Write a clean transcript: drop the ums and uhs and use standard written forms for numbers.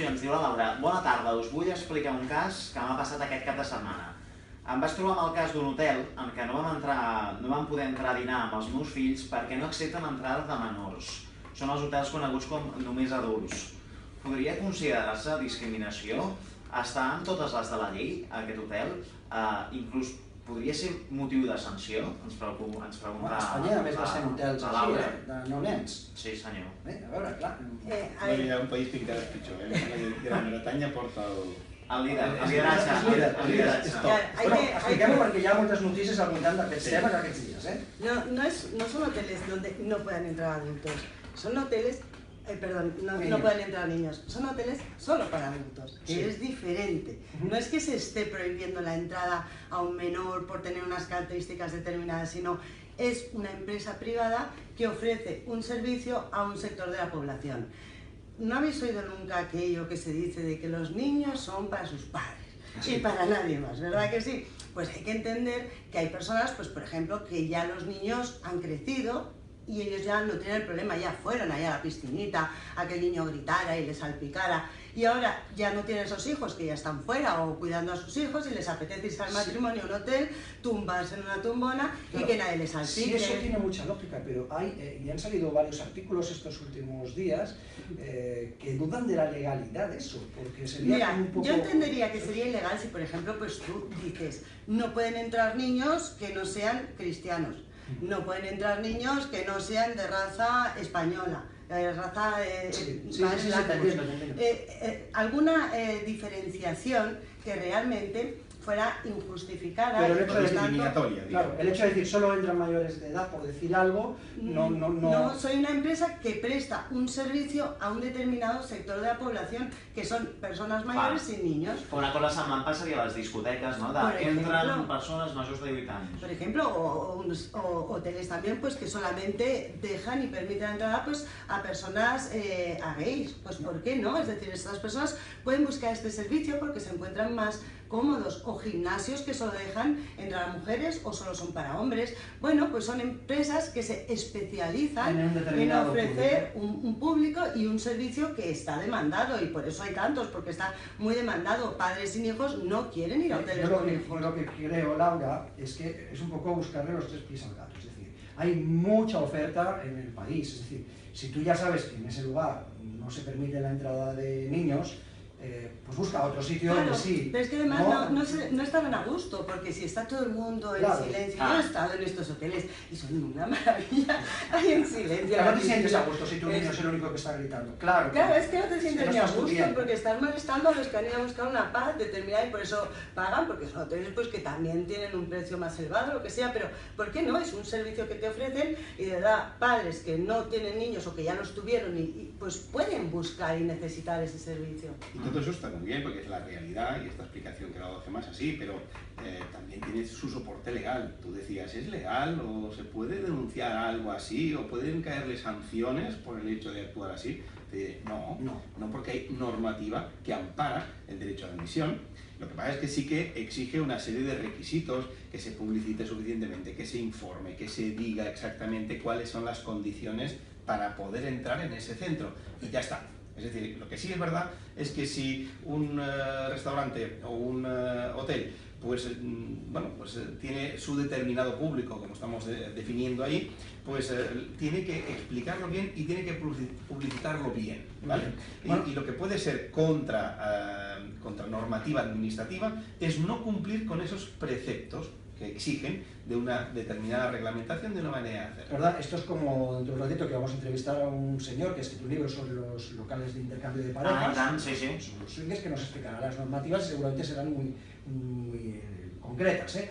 Ens diu la Laura: bona tarda, us vull explicar un cas que m'ha passat aquest cap de setmana. Em vaig trobar amb el cas d'un hotel en què no vam poder entrar a dinar amb els meus fills perquè no accepten entrades de menors. Són els hotels coneguts com només adults. Podria considerar-se discriminació? Està en totes les de la llei, aquest hotel? Inclús podria ser motiu de sanció? Ens pregunta a Espanya, a més, va ser hotels així, de nou nens. Sí, senyor. A veure, clar. Hi ha un país que encara és pitjor, Gran Bretanya porta el lideratge. Expliquem-ho perquè hi ha moltes notícies al voltant d'aquests temes aquests dies. No son hoteles donde no puedan entrar adultos, son hoteles, no pueden entrar niños, son hoteles solo para adultos, que es diferente. No es que se esté prohibiendo la entrada a un menor por tener unas características determinadas, sino es una empresa privada que ofrece un servicio a un sector de la población. ¿No habéis oído nunca aquello que se dice de que los niños son para sus padres y para nadie más, verdad que sí? Pues hay que entender que hay personas, pues por ejemplo, que ya los niños han crecido y ellos ya no tienen el problema, ya fueron allá a la piscinita, a que el niño gritara y le salpicara, y ahora ya no tienen esos hijos que ya están fuera o cuidando a sus hijos y les apetece irse al matrimonio a un hotel, tumbarse en una tumbona y que nadie les salpique. Sí, eso tiene mucha lógica, pero y han salido varios artículos estos últimos días que dudan de la legalidad de eso, porque sería un poco... Yo entendería que sería ilegal si, por ejemplo, pues tú dices, no pueden entrar niños que no sean cristianos. No pueden entrar niños que no sean de raza española, raza alguna diferenciación que realmente fuera injustificada. Pero el hecho de discriminatoria, claro, el hecho de decir solo entran mayores de edad por decir algo, no, soy una empresa que presta un servicio a un determinado sector de la población, que son personas mayores y niños. Una cosa semblant passaria a les discoteques, no? Entran persones majors de 8 años. Por ejemplo, o hoteles también, pues que solamente dejan y permiten entrar pues, a personas a gays. Pues ¿por qué no? Es decir, estas personas pueden buscar este servicio porque se encuentran más cómodos, o gimnasios que solo dejan entrar a mujeres o solo son para hombres. Bueno, pues son empresas que se especializan en ofrecer un público y un servicio que está demandado, y por eso hay tantos, porque está muy demandado. Padres sin hijos no quieren ir a hoteles con hijos. Lo que creo, Laura, es que es un poco buscarle los tres pies al gato. Es decir, hay mucha oferta en el país. Es decir, si tú ya sabes que en ese lugar no se permite la entrada de niños, pues busca otro sitio donde sí. Pero es que además no estarán a gusto, porque si está todo el mundo en silencio, yo he estado en estos hoteles y son una maravilla, hay en silencio. Pero no te sientes a gusto si tu niño es el único que está gritando. Claro, es que no te sientes ni a gusto, porque estás molestando a los que han ido a buscar una paz determinada y por eso pagan, porque son hoteles pues, que también tienen un precio más elevado, lo que sea, pero ¿por qué no? Es un servicio que te ofrecen y de verdad, padres que no tienen niños o que ya los tuvieron pues pueden buscar y necesitar ese servicio. Todo eso está muy bien porque es la realidad y esta explicación que ha dado Gemma es así, pero también tiene su soporte legal. Tú decías, ¿es legal o se puede denunciar algo así o pueden caerle sanciones por el hecho de actuar así? No, porque hay normativa que ampara el derecho a la admisión. Lo que pasa es que sí que exige una serie de requisitos, que se publicite suficientemente, que se informe, que se diga exactamente cuáles son las condiciones para poder entrar en ese centro y ya está. Es decir, lo que sí es verdad es que si un restaurante o un hotel pues tiene su determinado público, como estamos definiendo ahí, pues tiene que explicarlo bien y tiene que publicitarlo bien, ¿vale? Y lo que puede ser contra normativa administrativa es no cumplir con esos preceptos que exigen de una determinada reglamentación de una manera de hacer. ¿Verdad? Esto es como dentro de un ratito que vamos a entrevistar a un señor que ha escrito un libro sobre los locales de intercambio de parejas. Sí. Son los swingers, que nos explicará las normativas y seguramente serán muy concretas, ¿eh?